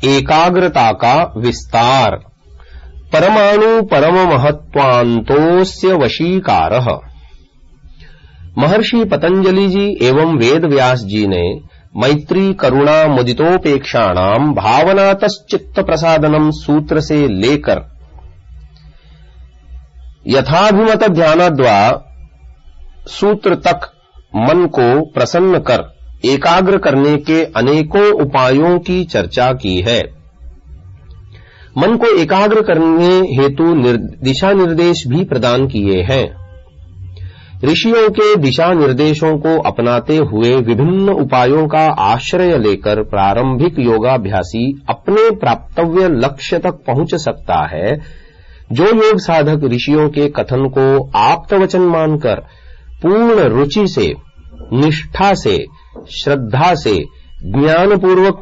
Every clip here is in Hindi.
एकाग्रता का विस्तार। परमाणु परम महत्वांतोस्य वशीकारः। महर्षि पतंजलि जी एवं वेद व्यास जी ने मैत्री करुणा मुदितोपेक्षाणाम भावनातश्चित्त प्रसादनम सूत्र से लेकर यथाभिमत ध्यानाद्वा सूत्र तक मन को प्रसन्न कर एकाग्र करने के अनेकों उपायों की चर्चा की है। मन को एकाग्र करने हेतु दिशा निर्देश भी प्रदान किए हैं। ऋषियों के दिशा निर्देशों को अपनाते हुए विभिन्न उपायों का आश्रय लेकर प्रारंभिक योगाभ्यासी अपने प्राप्तव्य लक्ष्य तक पहुंच सकता है। जो योग साधक ऋषियों के कथन को आप्तवचन मानकर पूर्ण रुचि से, निष्ठा से, श्रद्धा से, ज्ञानपूर्वक,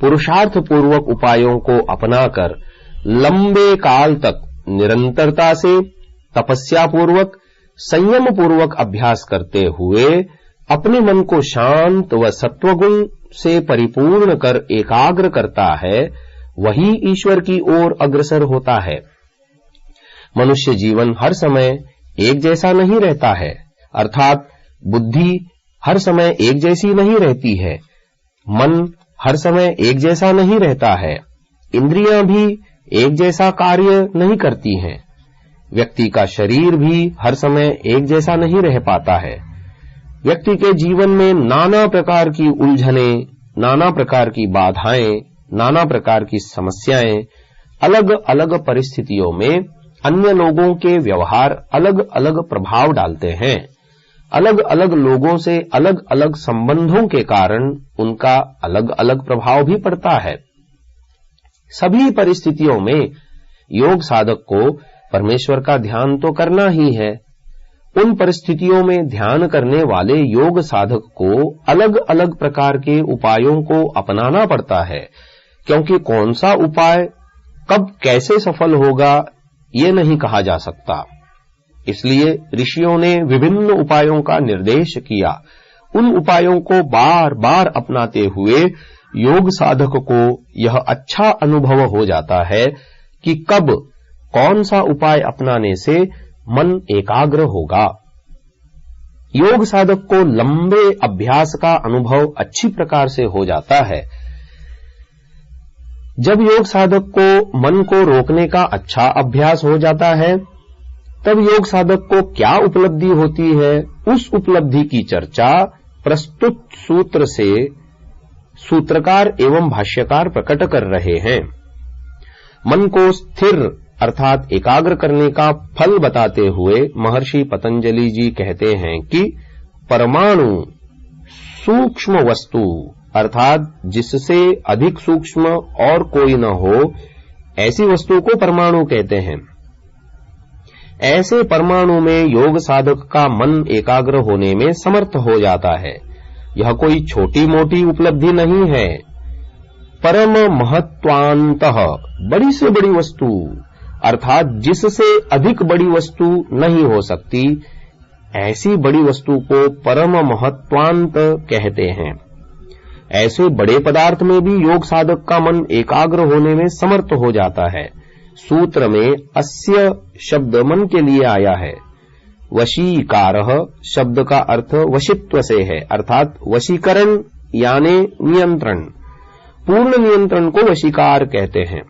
पुरुषार्थपूर्वक उपायों को अपनाकर लंबे काल तक निरंतरता से, तपस्यापूर्वक, संयम पूर्वक अभ्यास करते हुए अपने मन को शांत व सत्वगुण से परिपूर्ण कर एकाग्र करता है, वही ईश्वर की ओर अग्रसर होता है। मनुष्य जीवन हर समय एक जैसा नहीं रहता है, अर्थात बुद्धि हर समय एक जैसी नहीं रहती है, मन हर समय एक जैसा नहीं रहता है, इंद्रियां भी एक जैसा कार्य नहीं करती हैं, व्यक्ति का शरीर भी हर समय एक जैसा नहीं रह पाता है। व्यक्ति के जीवन में नाना प्रकार की उलझनें, नाना प्रकार की बाधाएं, नाना प्रकार की समस्याएं, अलग अलग परिस्थितियों में अन्य लोगों के व्यवहार अलग अलग प्रभाव डालते हैं। अलग अलग लोगों से अलग अलग संबंधों के कारण उनका अलग अलग प्रभाव भी पड़ता है। सभी परिस्थितियों में योग साधक को परमेश्वर का ध्यान तो करना ही है। उन परिस्थितियों में ध्यान करने वाले योग साधक को अलग अलग प्रकार के उपायों को अपनाना पड़ता है, क्योंकि कौन सा उपाय कब कैसे सफल होगा ये नहीं कहा जा सकता। इसलिए ऋषियों ने विभिन्न उपायों का निर्देश किया। उन उपायों को बार बार अपनाते हुए योग साधक को यह अच्छा अनुभव हो जाता है कि कब कौन सा उपाय अपनाने से मन एकाग्र होगा। योग साधक को लंबे अभ्यास का अनुभव अच्छी प्रकार से हो जाता है। जब योग साधक को मन को रोकने का अच्छा अभ्यास हो जाता है, तब योग साधक को क्या उपलब्धि होती है, उस उपलब्धि की चर्चा प्रस्तुत सूत्र से सूत्रकार एवं भाष्यकार प्रकट कर रहे हैं। मन को स्थिर अर्थात एकाग्र करने का फल बताते हुए महर्षि पतंजलि जी कहते हैं कि परमाणु सूक्ष्म वस्तु अर्थात जिससे अधिक सूक्ष्म और कोई न हो, ऐसी वस्तु को परमाणु कहते हैं। ऐसे परमाणु में योग साधक का मन एकाग्र होने में समर्थ हो जाता है। यह कोई छोटी मोटी उपलब्धि नहीं है। परम महत्वांतः बड़ी से बड़ी वस्तु अर्थात जिससे अधिक बड़ी वस्तु नहीं हो सकती, ऐसी बड़ी वस्तु को परम महत्वांत कहते हैं। ऐसे बड़े पदार्थ में भी योग साधक का मन एकाग्र होने में समर्थ हो जाता है। सूत्र में अस्य शब्द मन के लिए आया है। वशीकारः शब्द का अर्थ वशित्व से है, अर्थात वशीकरण यानी नियंत्रण। पूर्ण नियंत्रण को वशीकार कहते हैं।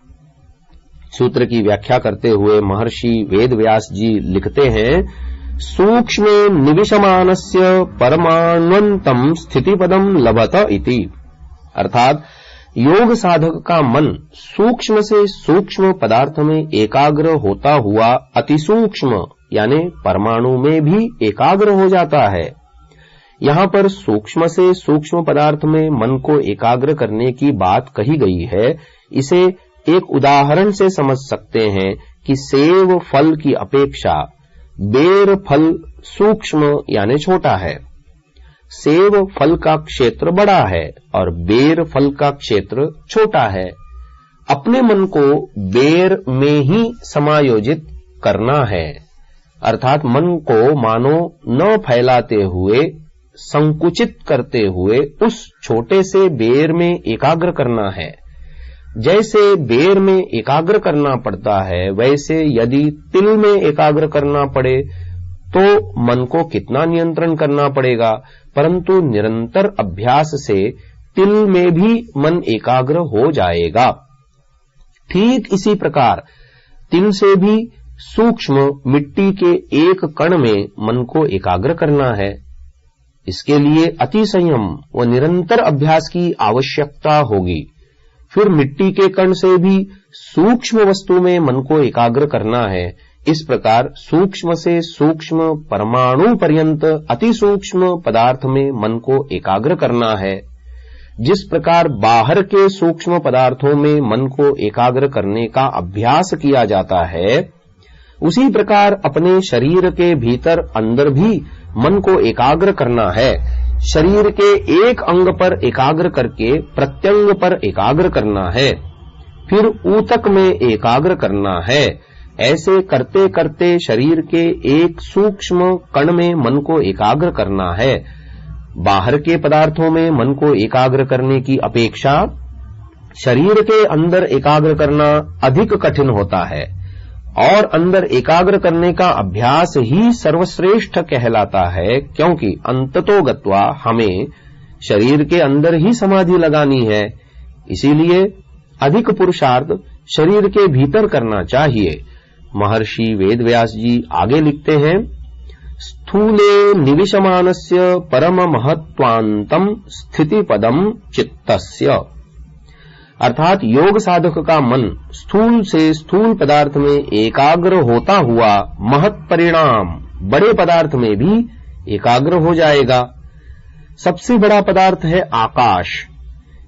सूत्र की व्याख्या करते हुए महर्षि वेद व्यास जी लिखते हैं, सूक्ष्म निविशमानस्य परमाण्वन्तम स्थितिपदम लभत इति। अर्थात योग साधक का मन सूक्ष्म से सूक्ष्म पदार्थ में एकाग्र होता हुआ अतिसूक्ष्म यानी परमाणु में भी एकाग्र हो जाता है। यहाँ पर सूक्ष्म से सूक्ष्म पदार्थ में मन को एकाग्र करने की बात कही गई है। इसे एक उदाहरण से समझ सकते हैं कि सेब फल की अपेक्षा बेर फल सूक्ष्म यानी छोटा है। सेब फल का क्षेत्र बड़ा है और बेर फल का क्षेत्र छोटा है। अपने मन को बेर में ही समायोजित करना है, अर्थात मन को मानो न फैलाते हुए, संकुचित करते हुए उस छोटे से बेर में एकाग्र करना है। जैसे बेर में एकाग्र करना पड़ता है, वैसे यदि तिल में एकाग्र करना पड़े तो मन को कितना नियंत्रण करना पड़ेगा, परंतु निरंतर अभ्यास से तिल में भी मन एकाग्र हो जाएगा। ठीक इसी प्रकार तिल से भी सूक्ष्म मिट्टी के एक कण में मन को एकाग्र करना है। इसके लिए अति संयम व निरंतर अभ्यास की आवश्यकता होगी। फिर मिट्टी के कण से भी सूक्ष्म वस्तु में मन को एकाग्र करना है। इस प्रकार सूक्ष्म से सूक्ष्म परमाणु पर्यंत अति सूक्ष्म पदार्थ में मन को एकाग्र करना है। जिस प्रकार बाहर के सूक्ष्म पदार्थों में मन को एकाग्र करने का अभ्यास किया जाता है, उसी प्रकार अपने शरीर के भीतर अंदर भी मन को एकाग्र करना है। शरीर के एक अंग पर एकाग्र करके प्रत्यंग पर एकाग्र करना है, फिर ऊतक में एकाग्र करना है। ऐसे करते करते शरीर के एक सूक्ष्म कण में मन को एकाग्र करना है। बाहर के पदार्थों में मन को एकाग्र करने की अपेक्षा शरीर के अंदर एकाग्र करना अधिक कठिन होता है, और अंदर एकाग्र करने का अभ्यास ही सर्वश्रेष्ठ कहलाता है, क्योंकि अंततोगत्वा हमें शरीर के अंदर ही समाधि लगानी है। इसीलिए अधिक पुरुषार्थ शरीर के भीतर करना चाहिए। महर्षि वेदव्यास जी आगे लिखते हैं, स्थूले निविशमानस्य परम महत्वांतम स्थिति पदम चित्तस्य। अर्थात योग साधक का मन स्थूल से स्थूल पदार्थ में एकाग्र होता हुआ महत् परिणाम बड़े पदार्थ में भी एकाग्र हो जाएगा। सबसे बड़ा पदार्थ है आकाश।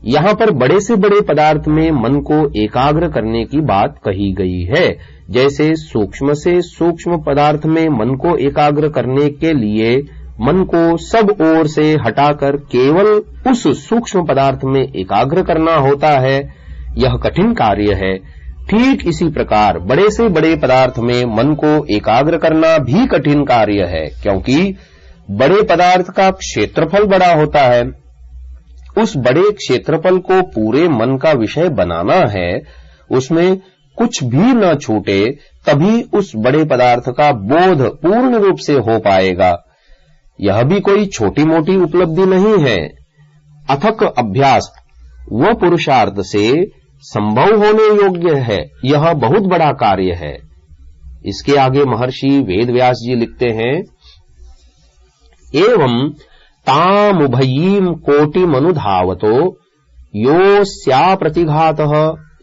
यहाँ पर बड़े से बड़े पदार्थ में मन को एकाग्र करने की बात कही गई है। जैसे सूक्ष्म से सूक्ष्म पदार्थ में मन को एकाग्र करने के लिए मन को सब ओर से हटाकर केवल उस सूक्ष्म पदार्थ में एकाग्र करना होता है, यह कठिन कार्य है। ठीक इसी प्रकार बड़े से बड़े पदार्थ में मन को एकाग्र करना भी कठिन कार्य है, क्योंकि बड़े पदार्थ का क्षेत्रफल बड़ा होता है। उस बड़े क्षेत्रफल को पूरे मन का विषय बनाना है, उसमें कुछ भी न छूटे, तभी उस बड़े पदार्थ का बोध पूर्ण रूप से हो पाएगा। यह भी कोई छोटी मोटी उपलब्धि नहीं है। अथक अभ्यास व पुरुषार्थ से संभव होने योग्य है, यह बहुत बड़ा कार्य है। इसके आगे महर्षि वेदव्यास जी लिखते हैं, एवं तामुभयीम कोटिमनुधावतो योस्या प्रतिघातः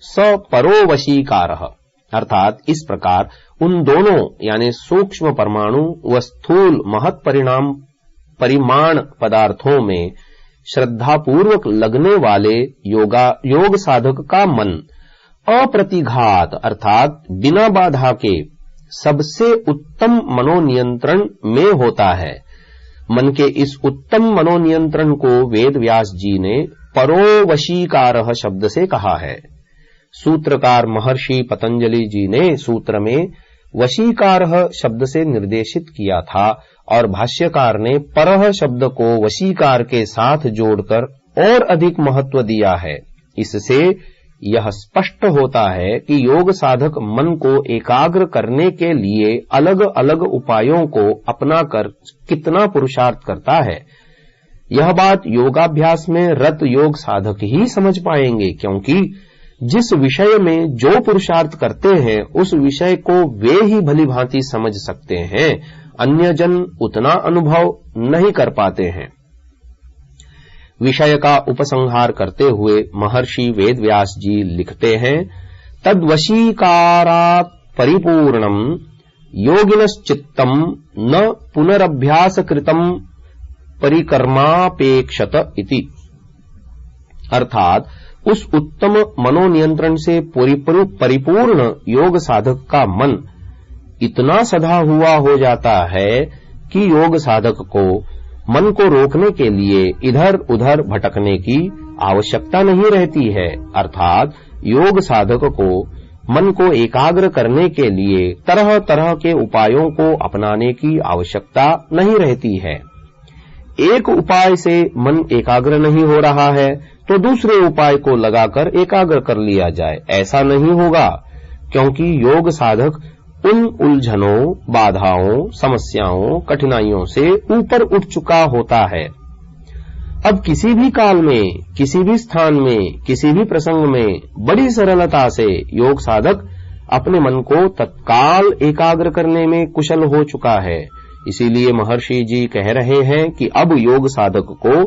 स परो वशीकारः। अर्थात इस प्रकार उन दोनों यानी सूक्ष्म परमाणु व स्थूल महत् परिमाण पदार्थों में श्रद्धापूर्वक लगने वाले योग साधक का मन अप्रतिघात अर्थात बिना बाधा के सबसे उत्तम मनोनियंत्रण में होता है। मन के इस उत्तम मनोनियंत्रण को वेद व्यास जी ने परोवशीकारः शब्द से कहा है। सूत्रकार महर्षि पतंजलि जी ने सूत्र में वशीकारः शब्द से निर्देशित किया था, और भाष्यकार ने परः शब्द को वशीकार के साथ जोड़कर और अधिक महत्व दिया है। इससे यह स्पष्ट होता है कि योग साधक मन को एकाग्र करने के लिए अलग अलग उपायों को अपनाकर कितना पुरुषार्थ करता है। यह बात योगाभ्यास में रत योग साधक ही समझ पाएंगे, क्योंकि जिस विषय में जो पुरुषार्थ करते हैं उस विषय को वे ही भली भांति समझ सकते हैं, अन्य जन उतना अनुभव नहीं कर पाते हैं। विषय का उपसंहार करते हुए महर्षि वेदव्यास जी लिखते हैं, तद्वशीकारात् परिपूर्णम योगिनश्चित्तम न पुनरभ्यास कृतम परिकर्मापेक्षत इति। अर्थात उस उत्तम मनोनियंत्रण से परिपूर्ण योग साधक का मन इतना सधा हुआ हो जाता है कि योग साधक को मन को रोकने के लिए इधर उधर भटकने की आवश्यकता नहीं रहती है। अर्थात योग साधक को मन को एकाग्र करने के लिए तरह तरह के उपायों को अपनाने की आवश्यकता नहीं रहती है। एक उपाय से मन एकाग्र नहीं हो रहा है तो दूसरे उपाय को लगाकर एकाग्र कर लिया जाए। ऐसा नहीं होगा, क्योंकि योग साधक उन उलझनों, बाधाओं, समस्याओं, कठिनाइयों से ऊपर उठ चुका होता है। अब किसी भी काल में, किसी भी स्थान में, किसी भी प्रसंग में बड़ी सरलता से योग साधक अपने मन को तत्काल एकाग्र करने में कुशल हो चुका है। इसीलिए महर्षि जी कह रहे हैं कि अब योग साधक को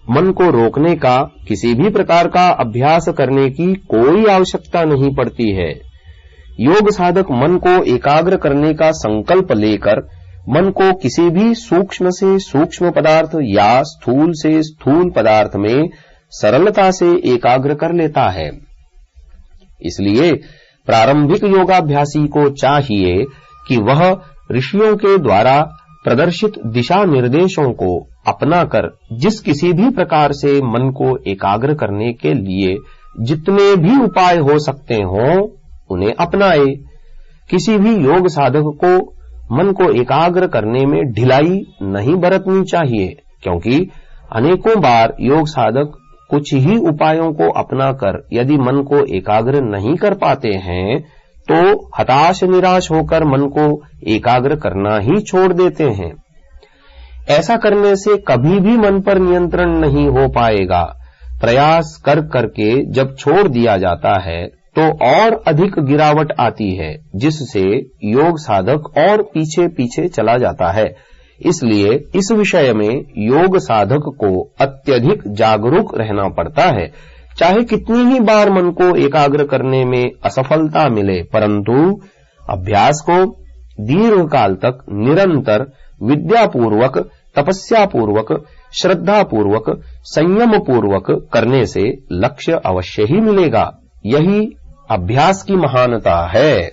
मन को रोकने का, किसी भी प्रकार का अभ्यास करने की कोई आवश्यकता नहीं पड़ती है। योग साधक मन को एकाग्र करने का संकल्प लेकर मन को किसी भी सूक्ष्म से सूक्ष्म पदार्थ या स्थूल से स्थूल पदार्थ में सरलता से एकाग्र कर लेता है। इसलिए प्रारंभिक योगाभ्यासी को चाहिए कि वह ऋषियों के द्वारा प्रदर्शित दिशा निर्देशों को अपनाकर जिस किसी भी प्रकार से मन को एकाग्र करने के लिए जितने भी उपाय हो सकते हों उन्हें अपनाए। किसी भी योग साधक को मन को एकाग्र करने में ढिलाई नहीं बरतनी चाहिए, क्योंकि अनेकों बार योग साधक कुछ ही उपायों को अपनाकर यदि मन को एकाग्र नहीं कर पाते हैं तो हताश निराश होकर मन को एकाग्र करना ही छोड़ देते हैं। ऐसा करने से कभी भी मन पर नियंत्रण नहीं हो पाएगा। प्रयास कर करके जब छोड़ दिया जाता है तो और अधिक गिरावट आती है, जिससे योग साधक और पीछे पीछे चला जाता है। इसलिए इस विषय में योग साधक को अत्यधिक जागरूक रहना पड़ता है। चाहे कितनी ही बार मन को एकाग्र करने में असफलता मिले, परंतु अभ्यास को दीर्घकाल तक निरंतर विद्यापूर्वक, तपस्यापूर्वक, श्रद्धापूर्वक, संयम पूर्वक करने से लक्ष्य अवश्य ही मिलेगा। यही अभ्यास की महानता है।